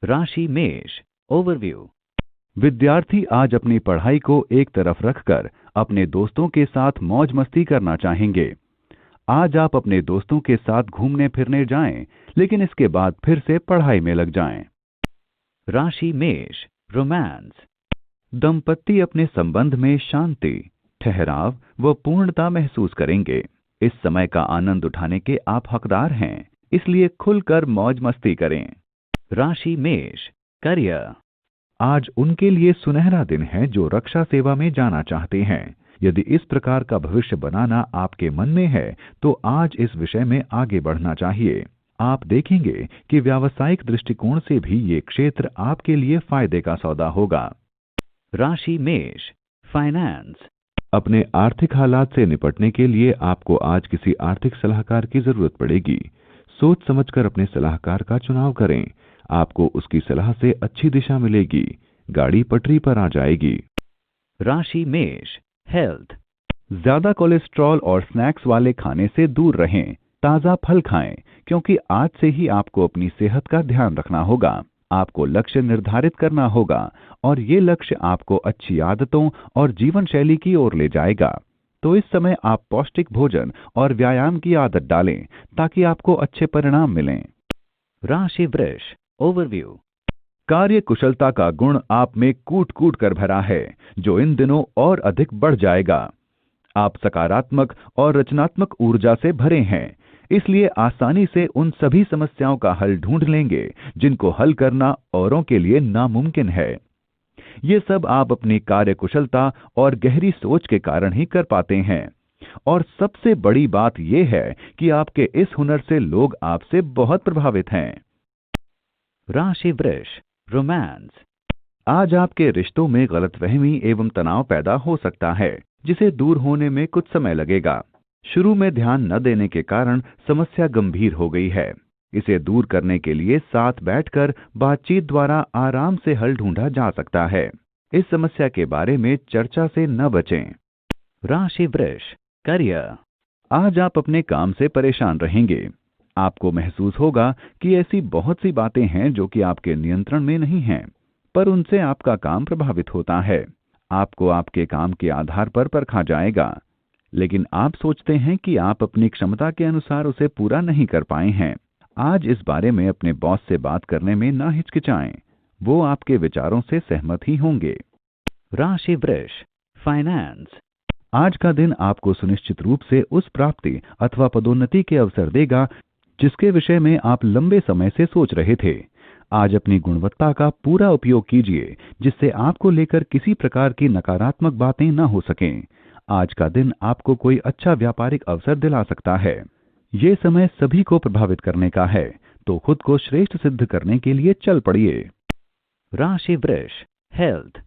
राशि मेष। ओवरव्यू। विद्यार्थी आज अपनी पढ़ाई को एक तरफ रखकर अपने दोस्तों के साथ मौज मस्ती करना चाहेंगे। आज आप अपने दोस्तों के साथ घूमने फिरने जाएं, लेकिन इसके बाद फिर से पढ़ाई में लग जाएं। राशि मेष। रोमांस। दंपत्ति अपने संबंध में शांति, ठहराव व पूर्णता महसूस करेंगे। इस समय का आनंद उठाने के आप हकदार हैं, इसलिए खुलकर मौज मस्ती करें। राशि मेष। करियर। आज उनके लिए सुनहरा दिन है जो रक्षा सेवा में जाना चाहते हैं। यदि इस प्रकार का भविष्य बनाना आपके मन में है तो आज इस विषय में आगे बढ़ना चाहिए। आप देखेंगे कि व्यावसायिक दृष्टिकोण से भी ये क्षेत्र आपके लिए फायदे का सौदा होगा। राशि मेष। फाइनेंस। अपने आर्थिक हालात से निपटने के लिए आपको आज किसी आर्थिक सलाहकार की जरूरत पड़ेगी। सोच समझकर अपने सलाहकार का चुनाव करें। आपको उसकी सलाह से अच्छी दिशा मिलेगी। गाड़ी पटरी पर आ जाएगी। राशि मेष। हेल्थ। ज्यादा कोलेस्ट्रॉल और स्नैक्स वाले खाने से दूर रहें। ताजा फल खाएं, क्योंकि आज से ही आपको अपनी सेहत का ध्यान रखना होगा। आपको लक्ष्य निर्धारित करना होगा और ये लक्ष्य आपको अच्छी आदतों और जीवन शैली की ओर ले जाएगा। तो इस समय आप पौष्टिक भोजन और व्यायाम की आदत डालें ताकि आपको अच्छे परिणाम मिलें। राशि वृष। ओवरव्यू। कार्य कुशलता का गुण आप में कूट कूट कर भरा है, जो इन दिनों और अधिक बढ़ जाएगा। आप सकारात्मक और रचनात्मक ऊर्जा से भरे हैं, इसलिए आसानी से उन सभी समस्याओं का हल ढूंढ लेंगे जिनको हल करना औरों के लिए नामुमकिन है। ये सब आप अपनी कार्य कुशलता और गहरी सोच के कारण ही कर पाते हैं। और सबसे बड़ी बात यह है कि आपके इस हुनर से लोग आपसे बहुत प्रभावित हैं। राशि वृष। रोमांस। आज आपके रिश्तों में गलतफहमी एवं तनाव पैदा हो सकता है, जिसे दूर होने में कुछ समय लगेगा। शुरू में ध्यान न देने के कारण समस्या गंभीर हो गई है। इसे दूर करने के लिए साथ बैठकर बातचीत द्वारा आराम से हल ढूंढा जा सकता है। इस समस्या के बारे में चर्चा से न बचें। राशि वृष। करियर। आज आप अपने काम से परेशान रहेंगे। आपको महसूस होगा कि ऐसी बहुत सी बातें हैं जो कि आपके नियंत्रण में नहीं हैं, पर उनसे आपका काम प्रभावित होता है। आपको आपके काम के आधार पर परखा जाएगा, लेकिन आप सोचते हैं कि आप अपनी क्षमता के अनुसार उसे पूरा नहीं कर पाए हैं। आज इस बारे में अपने बॉस से बात करने में ना हिचकिचाएं, वो आपके विचारों से सहमत ही होंगे। राशि वृष। फाइनेंस। आज का दिन आपको सुनिश्चित रूप से उस प्राप्ति अथवा पदोन्नति के अवसर देगा जिसके विषय में आप लंबे समय से सोच रहे थे। आज अपनी गुणवत्ता का पूरा उपयोग कीजिए, जिससे आपको लेकर किसी प्रकार की नकारात्मक बातें न हो सकें। आज का दिन आपको कोई अच्छा व्यापारिक अवसर दिला सकता है। ये समय सभी को प्रभावित करने का है, तो खुद को श्रेष्ठ सिद्ध करने के लिए चल पड़िए। राशि वृष। हेल्थ।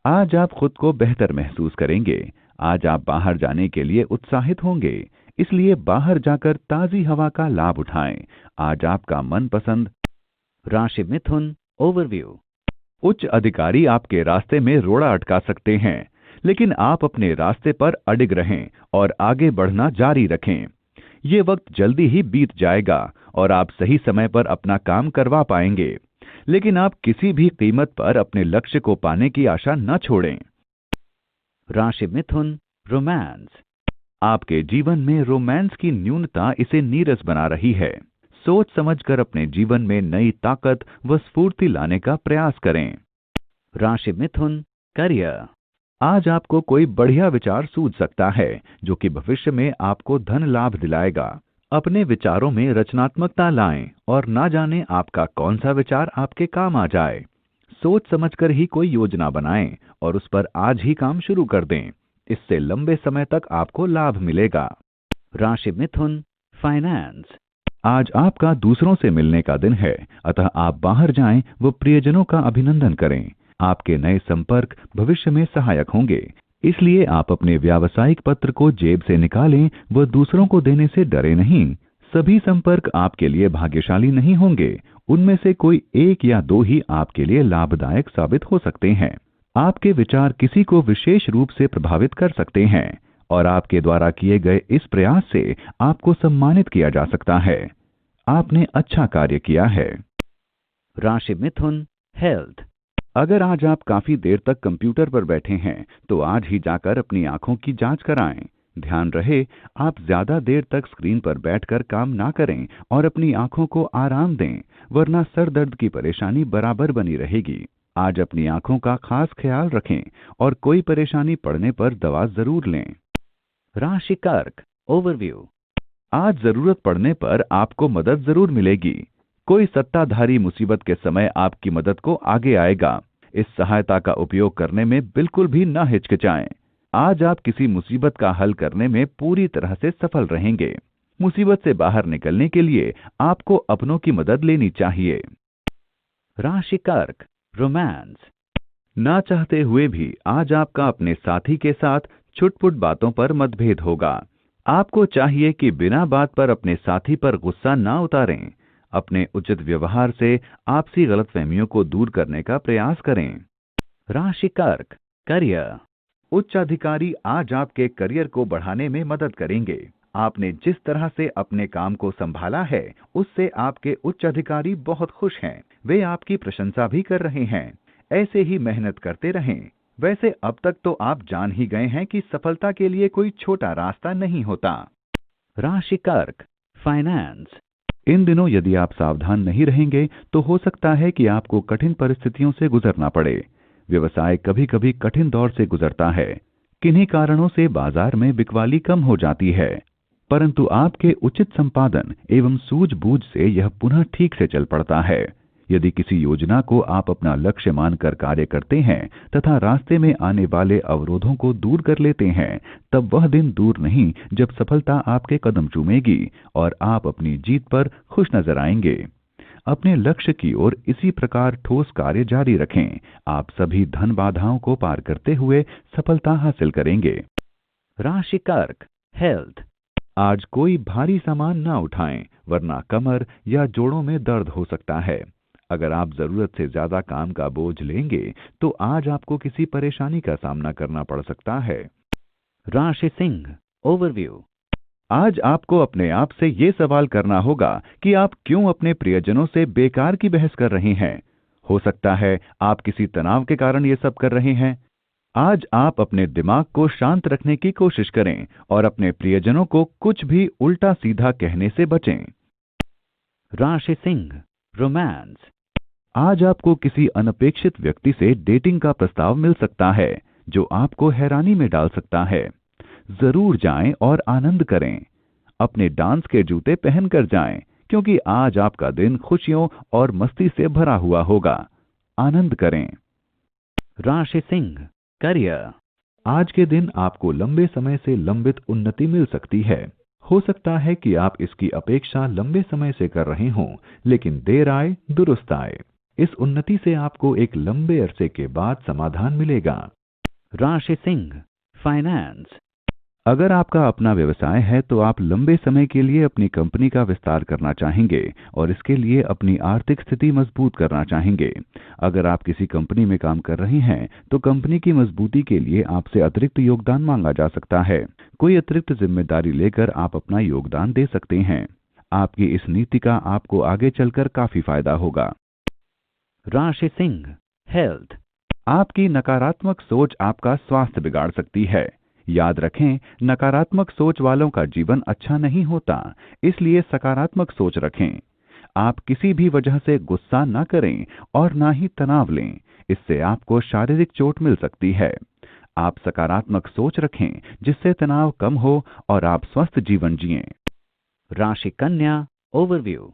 आज आप खुद को बेहतर महसूस करेंगे। आज आप बाहर जाने के लिए उत्साहित होंगे, इसलिए बाहर जाकर ताजी हवा का लाभ उठाएं। आज आपका मनपसंद। राशि मिथुन। ओवरव्यू। उच्च अधिकारी आपके रास्ते में रोड़ा अटका सकते हैं, लेकिन आप अपने रास्ते पर अडिग रहें और आगे बढ़ना जारी रखें। ये वक्त जल्दी ही बीत जाएगा और आप सही समय पर अपना काम करवा पाएंगे, लेकिन आप किसी भी कीमत पर अपने लक्ष्य को पाने की आशा न छोड़ें। राशि मिथुन। रोमांस। आपके जीवन में रोमांस की न्यूनता इसे नीरस बना रही है। सोच समझकर अपने जीवन में नई ताकत व स्फूर्ति लाने का प्रयास करें। राशि मिथुन। करियर। आज आपको कोई बढ़िया विचार सूझ सकता है जो कि भविष्य में आपको धन लाभ दिलाएगा। अपने विचारों में रचनात्मकता लाएं और ना जाने आपका कौन सा विचार आपके काम आ जाए। सोच समझकर ही कोई योजना बनाएं और उस पर आज ही काम शुरू कर दें। इससे लंबे समय तक आपको लाभ मिलेगा। राशि मिथुन। फाइनेंस। आज आपका दूसरों से मिलने का दिन है, अतः आप बाहर जाएं व प्रियजनों का अभिनंदन करें। आपके नए संपर्क भविष्य में सहायक होंगे, इसलिए आप अपने व्यावसायिक पत्र को जेब से निकालें व दूसरों को देने से डरे नहीं। सभी संपर्क आपके लिए भाग्यशाली नहीं होंगे, उनमें से कोई एक या दो ही आपके लिए लाभदायक साबित हो सकते हैं। आपके विचार किसी को विशेष रूप से प्रभावित कर सकते हैं और आपके द्वारा किए गए इस प्रयास से आपको सम्मानित किया जा सकता है। आपने अच्छा कार्य किया है। राशि मिथुन, हेल्थ। अगर आज आप काफी देर तक कंप्यूटर पर बैठे हैं तो आज ही जाकर अपनी आंखों की जांच कराएं। ध्यान रहे, आप ज्यादा देर तक स्क्रीन पर बैठकर काम ना करें और अपनी आंखों को आराम दें, वरना सर दर्द की परेशानी बराबर बनी रहेगी। आज अपनी आंखों का खास ख्याल रखें और कोई परेशानी पड़ने पर दवा जरूर लें। राशि कर्क, ओवरव्यू। आज जरूरत पड़ने पर आपको मदद जरूर मिलेगी। कोई सत्ताधारी मुसीबत के समय आपकी मदद को आगे आएगा। इस सहायता का उपयोग करने में बिल्कुल भी न हिचकिचाएं। आज आप किसी मुसीबत का हल करने में पूरी तरह से सफल रहेंगे। मुसीबत से बाहर निकलने के लिए आपको अपनों की मदद लेनी चाहिए। राशि कर्क, रोमांस। ना चाहते हुए भी आज आपका अपने साथी के साथ छुटपुट बातों पर मतभेद होगा। आपको चाहिए कि बिना बात पर अपने साथी पर गुस्सा ना उतारें। अपने उचित व्यवहार से आपसी गलतफहमियों को दूर करने का प्रयास करें। राशि कर्क, करियर। उच्च अधिकारी आज आपके करियर को बढ़ाने में मदद करेंगे। आपने जिस तरह से अपने काम को संभाला है, उससे आपके उच्च अधिकारी बहुत खुश हैं। वे आपकी प्रशंसा भी कर रहे हैं। ऐसे ही मेहनत करते रहें। वैसे अब तक तो आप जान ही गए हैं कि सफलता के लिए कोई छोटा रास्ता नहीं होता। राशि कर्क, फाइनेंस। इन दिनों यदि आप सावधान नहीं रहेंगे तो हो सकता है कि आपको कठिन परिस्थितियों से गुजरना पड़े। व्यवसाय कभी कभी कठिन दौर से गुजरता है। किन्हीं कारणों से बाजार में बिकवाली कम हो जाती है, परंतु आपके उचित संपादन एवं सूझबूझ से यह पुनः ठीक से चल पड़ता है। यदि किसी योजना को आप अपना लक्ष्य मानकर कार्य करते हैं तथा रास्ते में आने वाले अवरोधों को दूर कर लेते हैं, तब वह दिन दूर नहीं जब सफलता आपके कदम चूमेगी और आप अपनी जीत पर खुश नजर आएंगे। अपने लक्ष्य की ओर इसी प्रकार ठोस कार्य जारी रखें। आप सभी धन बाधाओं को पार करते हुए सफलता हासिल करेंगे। राशि कर्क, हेल्थ। आज कोई भारी सामान ना उठाएं, वरना कमर या जोड़ों में दर्द हो सकता है। अगर आप जरूरत से ज्यादा काम का बोझ लेंगे तो आज आपको किसी परेशानी का सामना करना पड़ सकता है। राशि सिंह, ओवरव्यू। आज आपको अपने आप से ये सवाल करना होगा कि आप क्यों अपने प्रियजनों से बेकार की बहस कर रहे हैं। हो सकता है आप किसी तनाव के कारण ये सब कर रहे हैं। आज आप अपने दिमाग को शांत रखने की कोशिश करें और अपने प्रियजनों को कुछ भी उल्टा सीधा कहने से बचें। राशि सिंह, रोमांस। आज आपको किसी अनपेक्षित व्यक्ति से डेटिंग का प्रस्ताव मिल सकता है, जो आपको हैरानी में डाल सकता है। जरूर जाएं और आनंद करें। अपने डांस के जूते पहनकर जाएं, क्योंकि आज आपका दिन खुशियों और मस्ती से भरा हुआ होगा। आनंद करें। राशि सिंह, करियर। आज के दिन आपको लंबे समय से लंबित उन्नति मिल सकती है। हो सकता है कि आप इसकी अपेक्षा लंबे समय से कर रहे हों, लेकिन देर आए दुरुस्त आए। इस उन्नति से आपको एक लंबे अरसे के बाद समाधान मिलेगा। राशि सिंह, फाइनेंस। अगर आपका अपना व्यवसाय है तो आप लंबे समय के लिए अपनी कंपनी का विस्तार करना चाहेंगे और इसके लिए अपनी आर्थिक स्थिति मजबूत करना चाहेंगे। अगर आप किसी कंपनी में काम कर रहे हैं तो कंपनी की मजबूती के लिए आपसे अतिरिक्त योगदान मांगा जा सकता है। कोई अतिरिक्त जिम्मेदारी लेकर आप अपना योगदान दे सकते हैं। आपकी इस नीति का आपको आगे चलकर काफी फायदा होगा। राशि सिंह, हेल्थ। आपकी नकारात्मक सोच आपका स्वास्थ्य बिगाड़ सकती है। याद रखें, नकारात्मक सोच वालों का जीवन अच्छा नहीं होता, इसलिए सकारात्मक सोच रखें। आप किसी भी वजह से गुस्सा न करें और ना ही तनाव लें, इससे आपको शारीरिक चोट मिल सकती है। आप सकारात्मक सोच रखें जिससे तनाव कम हो और आप स्वस्थ जीवन जिएं। राशि कन्या, ओवरव्यू।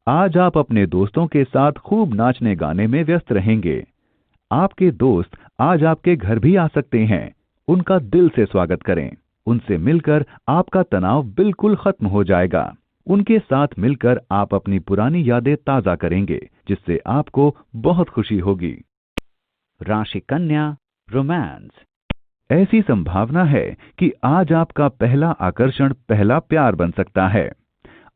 आज आप अपने दोस्तों के साथ खूब नाचने गाने में व्यस्त रहेंगे। आपके दोस्त आज आपके घर भी आ सकते हैं। उनका दिल से स्वागत करें। उनसे मिलकर आपका तनाव बिल्कुल खत्म हो जाएगा। उनके साथ मिलकर आप अपनी पुरानी यादें ताजा करेंगे, जिससे आपको बहुत खुशी होगी। राशि कन्या, रोमांस। ऐसी संभावना है कि आज आपका पहला आकर्षण पहला प्यार बन सकता है।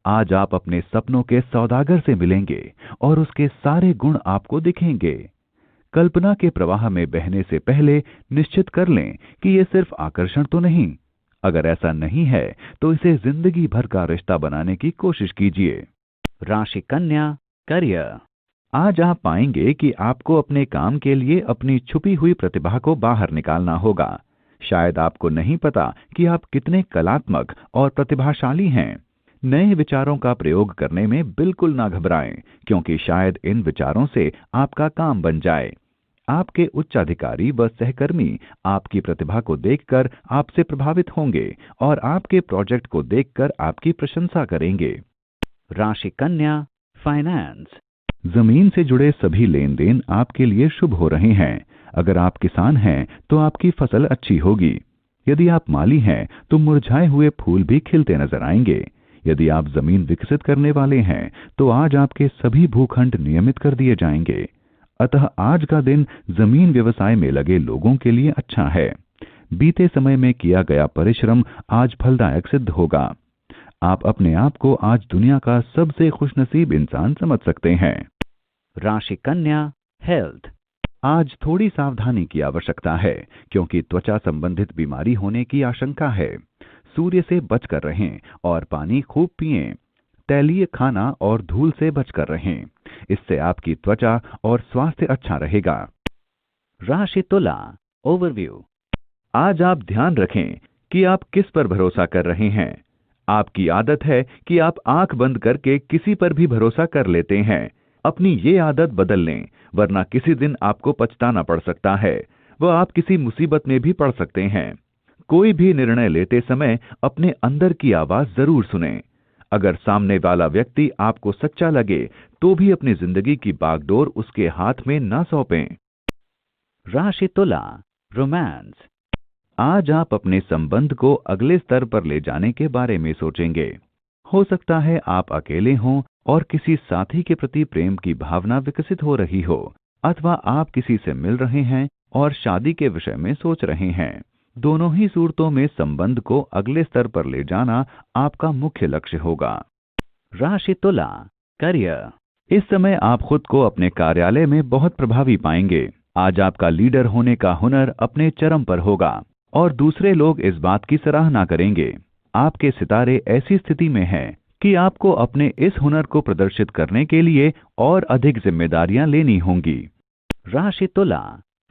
आज आप अपने सपनों के सौदागर से मिलेंगे और उसके सारे गुण आपको दिखेंगे। कल्पना के प्रवाह में बहने से पहले निश्चित कर लें कि ये सिर्फ आकर्षण तो नहीं। अगर ऐसा नहीं है तो इसे जिंदगी भर का रिश्ता बनाने की कोशिश कीजिए। राशि कन्या, करियर। आज आप पाएंगे कि आपको अपने काम के लिए अपनी छुपी हुई प्रतिभा को बाहर निकालना होगा। शायद आपको नहीं पता कि आप कितने कलात्मक और प्रतिभाशाली हैं। नए विचारों का प्रयोग करने में बिल्कुल ना घबराएं, क्योंकि शायद इन विचारों से आपका काम बन जाए। आपके उच्चाधिकारी व सहकर्मी आपकी प्रतिभा को देखकर आपसे प्रभावित होंगे और आपके प्रोजेक्ट को देखकर आपकी प्रशंसा करेंगे। राशि कन्या, फाइनेंस। जमीन से जुड़े सभी लेन देन आपके लिए शुभ हो रहे हैं। अगर आप किसान हैं तो आपकी फसल अच्छी होगी। यदि आप माली हैं तो मुरझाए हुए फूल भी खिलते नजर आएंगे। यदि आप जमीन विकसित करने वाले हैं तो आज आपके सभी भूखंड नियमित कर दिए जाएंगे। अतः आज का दिन जमीन व्यवसाय में लगे लोगों के लिए अच्छा है। बीते समय में किया गया परिश्रम आज फलदायक सिद्ध होगा। आप अपने आप को आज दुनिया का सबसे खुशनसीब इंसान समझ सकते हैं। राशि कन्या, हेल्थ। आज थोड़ी सावधानी की आवश्यकता है, क्योंकि त्वचा संबंधित बीमारी होने की आशंका है। सूर्य से बचकर रहें और पानी खूब पिएं। तैलीय खाना और धूल से बचकर रहें। इससे आपकी त्वचा और स्वास्थ्य अच्छा रहेगा। राशि तुला, ओवरव्यू। आज आप ध्यान रखें कि आप किस पर भरोसा कर रहे हैं। आपकी आदत है कि आप आंख बंद करके किसी पर भी भरोसा कर लेते हैं। अपनी ये आदत बदल लें, वरना किसी दिन आपको पछताना पड़ सकता है व आप किसी मुसीबत में भी पड़ सकते हैं। कोई भी निर्णय लेते समय अपने अंदर की आवाज जरूर सुनें। अगर सामने वाला व्यक्ति आपको सच्चा लगे तो भी अपनी जिंदगी की बागडोर उसके हाथ में ना सौंपें। राशि तुला, रोमांस। आज आप अपने संबंध को अगले स्तर पर ले जाने के बारे में सोचेंगे। हो सकता है आप अकेले हों और किसी साथी के प्रति प्रेम की भावना विकसित हो रही हो, अथवा आप किसी से मिल रहे हैं और शादी के विषय में सोच रहे हैं। दोनों ही सूरतों में संबंध को अगले स्तर पर ले जाना आपका मुख्य लक्ष्य होगा। राशि तुला, करियर। इस समय आप खुद को अपने कार्यालय में बहुत प्रभावी पाएंगे। आज आपका लीडर होने का हुनर अपने चरम पर होगा और दूसरे लोग इस बात की सराहना करेंगे। आपके सितारे ऐसी स्थिति में हैं कि आपको अपने इस हुनर को प्रदर्शित करने के लिए और अधिक जिम्मेदारियां लेनी होंगी। राशि तुला,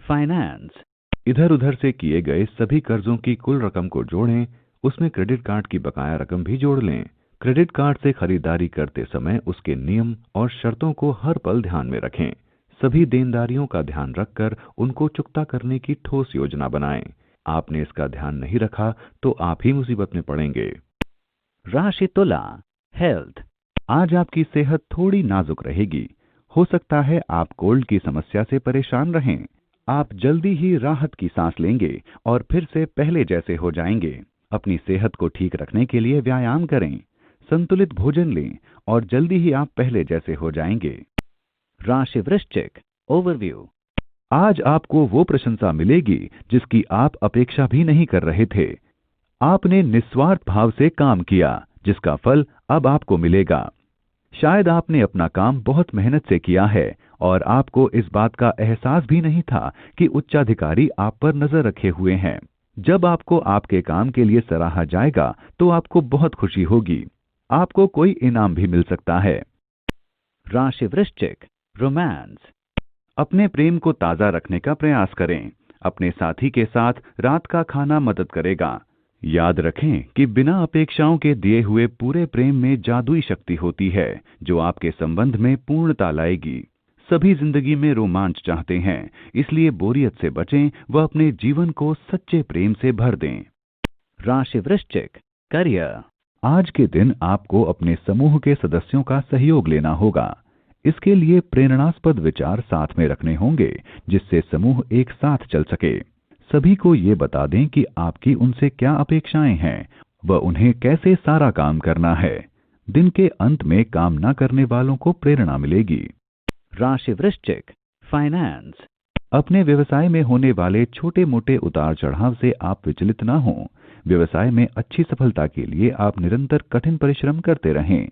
फाइनेंस। इधर उधर से किए गए सभी कर्जों की कुल रकम को जोड़ें, उसमें क्रेडिट कार्ड की बकाया रकम भी जोड़ लें। क्रेडिट कार्ड से खरीदारी करते समय उसके नियम और शर्तों को हर पल ध्यान में रखें। सभी देनदारियों का ध्यान रखकर उनको चुकता करने की ठोस योजना बनाएं। आपने इसका ध्यान नहीं रखा तो आप ही मुसीबत में पड़ेंगे। राशि तुला, हेल्थ। आज आपकी सेहत थोड़ी नाजुक रहेगी। हो सकता है आप कोल्ड की समस्या से परेशान रहें। आप जल्दी ही राहत की सांस लेंगे और फिर से पहले जैसे हो जाएंगे। अपनी सेहत को ठीक रखने के लिए व्यायाम करें, संतुलित भोजन लें और जल्दी ही आप पहले जैसे हो जाएंगे। राशि वृश्चिक, ओवरव्यू। आज आपको वो प्रशंसा मिलेगी जिसकी आप अपेक्षा भी नहीं कर रहे थे। आपने निस्वार्थ भाव से काम किया, जिसका फल अब आपको मिलेगा। शायद आपने अपना काम बहुत मेहनत से किया है और आपको इस बात का एहसास भी नहीं था कि उच्चाधिकारी आप पर नजर रखे हुए हैं। जब आपको आपके काम के लिए सराहा जाएगा तो आपको बहुत खुशी होगी। आपको कोई इनाम भी मिल सकता है। राशि वृश्चिक, रोमांस। अपने प्रेम को ताजा रखने का प्रयास करें। अपने साथी के साथ रात का खाना मदद करेगा। याद रखें कि बिना अपेक्षाओं के दिए हुए पूरे प्रेम में जादुई शक्ति होती है, जो आपके संबंध में पूर्णता लाएगी। सभी जिंदगी में रोमांच चाहते हैं, इसलिए बोरियत से बचें व अपने जीवन को सच्चे प्रेम से भर दें। राशि वृश्चिक, करियर। आज के दिन आपको अपने समूह के सदस्यों का सहयोग लेना होगा। इसके लिए प्रेरणास्पद विचार साथ में रखने होंगे, जिससे समूह एक साथ चल सके। सभी को ये बता दें कि आपकी उनसे क्या अपेक्षाएं हैं व उन्हें कैसे सारा काम करना है। दिन के अंत में काम न करने वालों को प्रेरणा मिलेगी। राशि वृश्चिक, फाइनेंस। अपने व्यवसाय में होने वाले छोटे मोटे उतार चढ़ाव से आप विचलित न हों। व्यवसाय में अच्छी सफलता के लिए आप निरंतर कठिन परिश्रम करते रहें।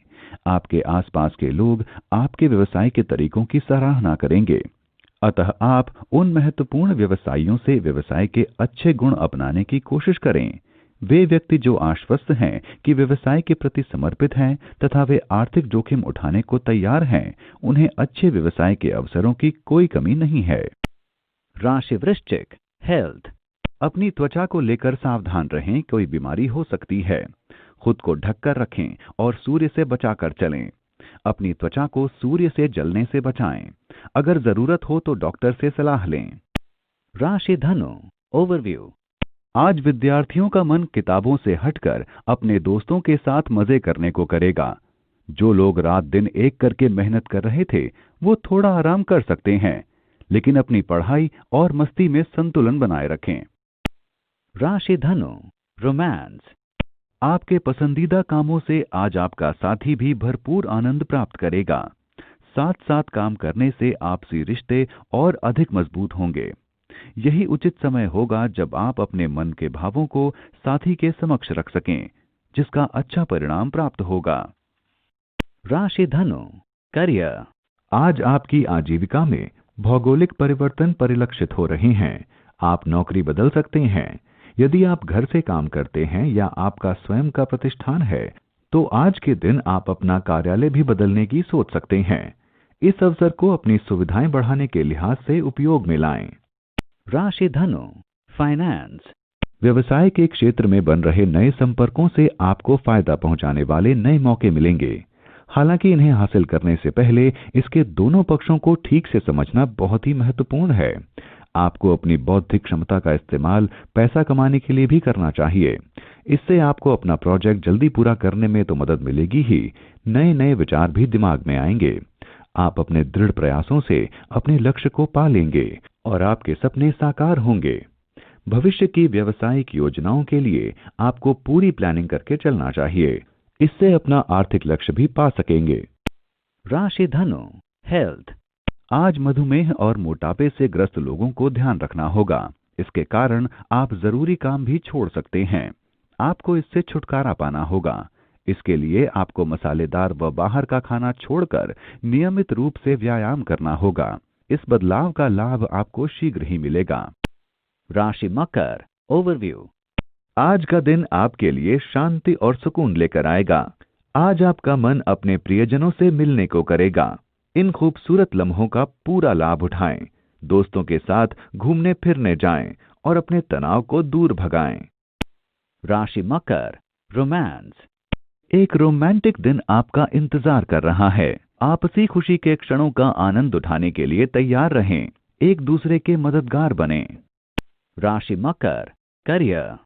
आपके आसपास के लोग आपके व्यवसाय के तरीकों की सराहना करेंगे। अतः आप उन महत्वपूर्ण व्यवसायियों से व्यवसाय के अच्छे गुण अपनाने की कोशिश करें। वे व्यक्ति जो आश्वस्त हैं कि व्यवसाय के प्रति समर्पित हैं तथा वे आर्थिक जोखिम उठाने को तैयार हैं, उन्हें अच्छे व्यवसाय के अवसरों की कोई कमी नहीं है। राशि वृश्चिक, हेल्थ। अपनी त्वचा को लेकर सावधान रहें, कोई बीमारी हो सकती है। खुद को ढककर रखें और सूर्य से बचाकर चलें। अपनी त्वचा को सूर्य से जलने से बचाएं। अगर जरूरत हो तो डॉक्टर से सलाह लें। राशि धनु, ओवरव्यू। आज विद्यार्थियों का मन किताबों से हटकर अपने दोस्तों के साथ मजे करने को करेगा। जो लोग रात दिन एक करके मेहनत कर रहे थे, वो थोड़ा आराम कर सकते हैं, लेकिन अपनी पढ़ाई और मस्ती में संतुलन बनाए रखें। राशि धनु, रोमांस। आपके पसंदीदा कामों से आज आपका साथी भी भरपूर आनंद प्राप्त करेगा। साथ साथ काम करने से आपसी रिश्ते और अधिक मजबूत होंगे। यही उचित समय होगा जब आप अपने मन के भावों को साथी के समक्ष रख सकें, जिसका अच्छा परिणाम प्राप्त होगा। राशि धनु, करियर। आज आपकी आजीविका में भौगोलिक परिवर्तन परिलक्षित हो रहे हैं। आप नौकरी बदल सकते हैं। यदि आप घर से काम करते हैं या आपका स्वयं का प्रतिष्ठान है, तो आज के दिन आप अपना कार्यालय भी बदलने की सोच सकते हैं। इस अवसर को अपनी सुविधाएं बढ़ाने के लिहाज से उपयोग में लाएं। राशि धनु, फाइनेंस। व्यवसाय के क्षेत्र में बन रहे नए संपर्कों से आपको फायदा पहुंचाने वाले नए मौके मिलेंगे। हालांकि इन्हें हासिल करने से पहले इसके दोनों पक्षों को ठीक से समझना बहुत ही महत्वपूर्ण है। आपको अपनी बौद्धिक क्षमता का इस्तेमाल पैसा कमाने के लिए भी करना चाहिए। इससे आपको अपना प्रोजेक्ट जल्दी पूरा करने में तो मदद मिलेगी ही, नए नए विचार भी दिमाग में आएंगे। आप अपने दृढ़ प्रयासों से अपने लक्ष्य को पा लेंगे और आपके सपने साकार होंगे। भविष्य की व्यावसायिक योजनाओं के लिए आपको पूरी प्लानिंग करके चलना चाहिए। इससे अपना आर्थिक लक्ष्य भी पा सकेंगे। राशि धनु, हेल्थ। आज मधुमेह और मोटापे से ग्रस्त लोगों को ध्यान रखना होगा। इसके कारण आप जरूरी काम भी छोड़ सकते हैं। आपको इससे छुटकारा पाना होगा। इसके लिए आपको मसालेदार व बाहर का खाना छोड़कर नियमित रूप से व्यायाम करना होगा। इस बदलाव का लाभ आपको शीघ्र ही मिलेगा। राशि मकर, ओवरव्यू। आज का दिन आपके लिए शांति और सुकून लेकर आएगा। आज आपका मन अपने प्रियजनों से मिलने को करेगा। इन खूबसूरत लम्हों का पूरा लाभ उठाएं। दोस्तों के साथ घूमने फिरने जाएं और अपने तनाव को दूर भगाएं। राशि मकर, रोमांस। एक रोमांटिक दिन आपका इंतजार कर रहा है। आपसी खुशी के क्षणों का आनंद उठाने के लिए तैयार रहें। एक दूसरे के मददगार बनें। राशि मकर, करियर।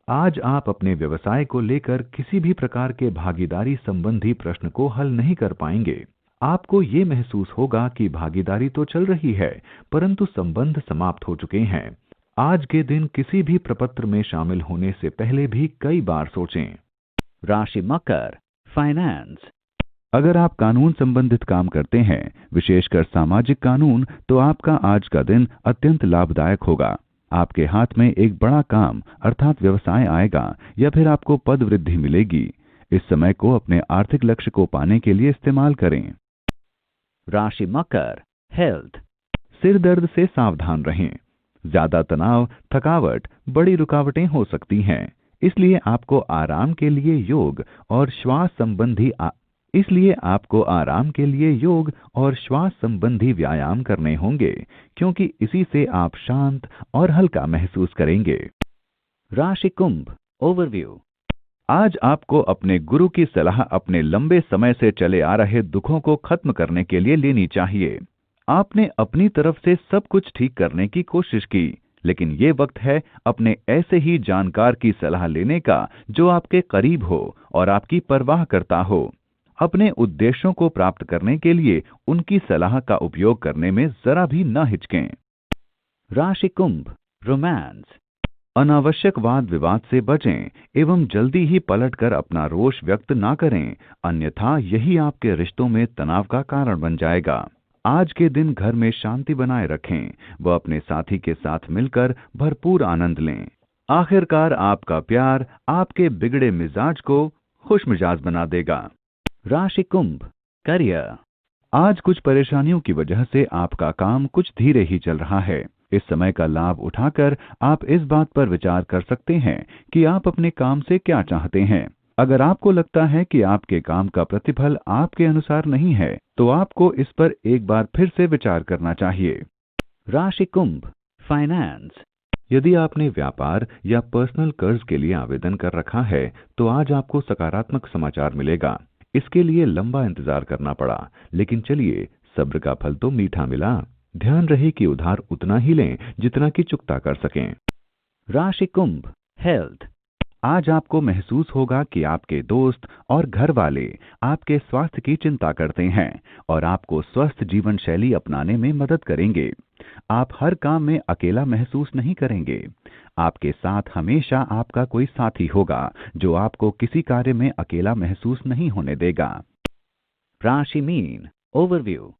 आज आप अपने व्यवसाय को लेकर किसी भी प्रकार के भागीदारी संबंधी प्रश्न को हल नहीं कर पाएंगे। आपको ये महसूस होगा कि भागीदारी तो चल रही है, परंतु संबंध समाप्त हो चुके हैं। आज के दिन किसी भी प्रपत्र में शामिल होने से पहले भी कई बार सोचें। राशि मकर, फाइनेंस। अगर आप कानून संबंधित काम करते हैं, विशेषकर सामाजिक कानून, तो आपका आज का दिन अत्यंत लाभदायक होगा। आपके हाथ में एक बड़ा काम अर्थात व्यवसाय आएगा या फिर आपको पद वृद्धि मिलेगी। इस समय को अपने आर्थिक लक्ष्य को पाने के लिए इस्तेमाल करें। राशि मकर, हेल्थ। सिर दर्द से सावधान रहें। ज्यादा तनाव, थकावट, बड़ी रुकावटें हो सकती हैं। इसलिए आपको आराम के लिए योग और श्वास संबंधी व्यायाम करने होंगे, क्योंकि इसी से आप शांत और हल्का महसूस करेंगे। राशि कुंभ, ओवरव्यू। आज आपको अपने गुरु की सलाह अपने लंबे समय से चले आ रहे दुखों को खत्म करने के लिए लेनी चाहिए। आपने अपनी तरफ से सब कुछ ठीक करने की कोशिश की, लेकिन ये वक्त है अपने ऐसे ही जानकार की सलाह लेने का जो आपके करीब हो और आपकी परवाह करता हो। अपने उद्देश्यों को प्राप्त करने के लिए उनकी सलाह का उपयोग करने में जरा भी न हिचकें। राशि कुंभ, रोमांस। अनावश्यक वाद विवाद से बचें एवं जल्दी ही पलटकर अपना रोष व्यक्त ना करें, अन्यथा यही आपके रिश्तों में तनाव का कारण बन जाएगा। आज के दिन घर में शांति बनाए रखें व अपने साथी के साथ मिलकर भरपूर आनंद लें। आखिरकार आपका प्यार आपके बिगड़े मिजाज को खुशमिजाज बना देगा। राशि कुंभ, करियर। आज कुछ परेशानियों की वजह से आपका काम कुछ धीरे ही चल रहा है। इस समय का लाभ उठाकर आप इस बात पर विचार कर सकते हैं कि आप अपने काम से क्या चाहते हैं। अगर आपको लगता है कि आपके काम का प्रतिफल आपके अनुसार नहीं है, तो आपको इस पर एक बार फिर से विचार करना चाहिए। राशि कुंभ, फाइनेंस। यदि आपने व्यापार या पर्सनल कर्ज के लिए आवेदन कर रखा है, तो आज आपको सकारात्मक समाचार मिलेगा। इसके लिए लंबा इंतजार करना पड़ा, लेकिन चलिए, सब्र का फल तो मीठा मिला। ध्यान रहे कि उधार उतना ही लें जितना कि चुकता कर सकें। राशि कुंभ, हेल्थ। आज आपको महसूस होगा कि आपके दोस्त और घर वाले आपके स्वास्थ्य की चिंता करते हैं और आपको स्वस्थ जीवन शैली अपनाने में मदद करेंगे। आप हर काम में अकेला महसूस नहीं करेंगे। आपके साथ हमेशा आपका कोई साथी होगा जो आपको किसी कार्य में अकेला महसूस नहीं होने देगा। राशि मीन, ओवरव्यू।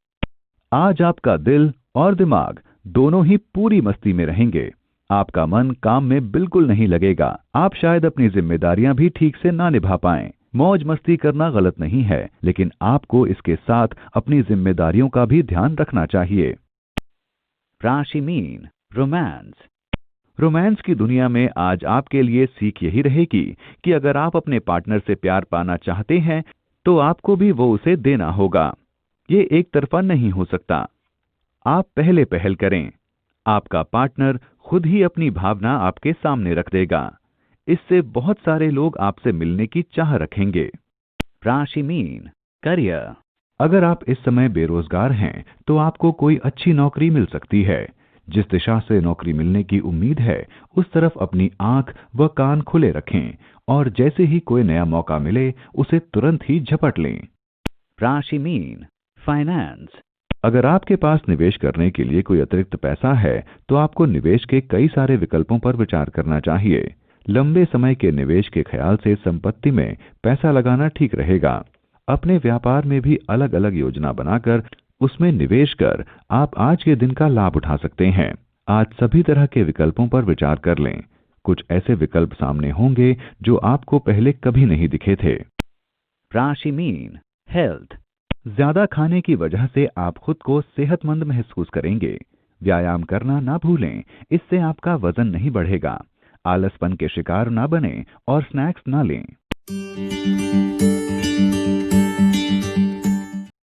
आज आपका दिल और दिमाग दोनों ही पूरी मस्ती में रहेंगे। आपका मन काम में बिल्कुल नहीं लगेगा। आप शायद अपनी जिम्मेदारियां भी ठीक से ना निभा पाएं। मौज मस्ती करना गलत नहीं है, लेकिन आपको इसके साथ अपनी जिम्मेदारियों का भी ध्यान रखना चाहिए। राशि मीन, रोमांस। रोमांस की दुनिया में आज आपके लिए सीख यही रहेगी कि अगर आप अपने पार्टनर से प्यार पाना चाहते हैं, तो आपको भी वो उसे देना होगा। ये एक तरफा नहीं हो सकता। आप पहले पहल करें। आपका पार्टनर खुद ही अपनी भावना आपके सामने रख देगा। इससे बहुत सारे लोग आपसे मिलने की चाह रखेंगे। राशि मीन, करियर। अगर आप इस समय बेरोजगार हैं, तो आपको कोई अच्छी नौकरी मिल सकती है। जिस दिशा से नौकरी मिलने की उम्मीद है, उस तरफ अपनी आंख व कान खुले रखें और जैसे ही कोई नया मौका मिले, उसे तुरंत ही झपट लें। राशि मीन, फाइनेंस। अगर आपके पास निवेश करने के लिए कोई अतिरिक्त पैसा है, तो आपको निवेश के कई सारे विकल्पों पर विचार करना चाहिए। लंबे समय के निवेश के ख्याल से संपत्ति में पैसा लगाना ठीक रहेगा। अपने व्यापार में भी अलग अलग योजना बनाकर उसमें निवेश कर आप आज के दिन का लाभ उठा सकते हैं। आज सभी तरह के विकल्पों पर विचार कर लें। कुछ ऐसे विकल्प सामने होंगे जो आपको पहले कभी नहीं दिखे थे। राशि मीन, हेल्थ। ज्यादा खाने की वजह से आप खुद को सेहतमंद महसूस करेंगे। व्यायाम करना ना भूलें, इससे आपका वजन नहीं बढ़ेगा। आलसपन के शिकार ना बने और स्नैक्स ना लें।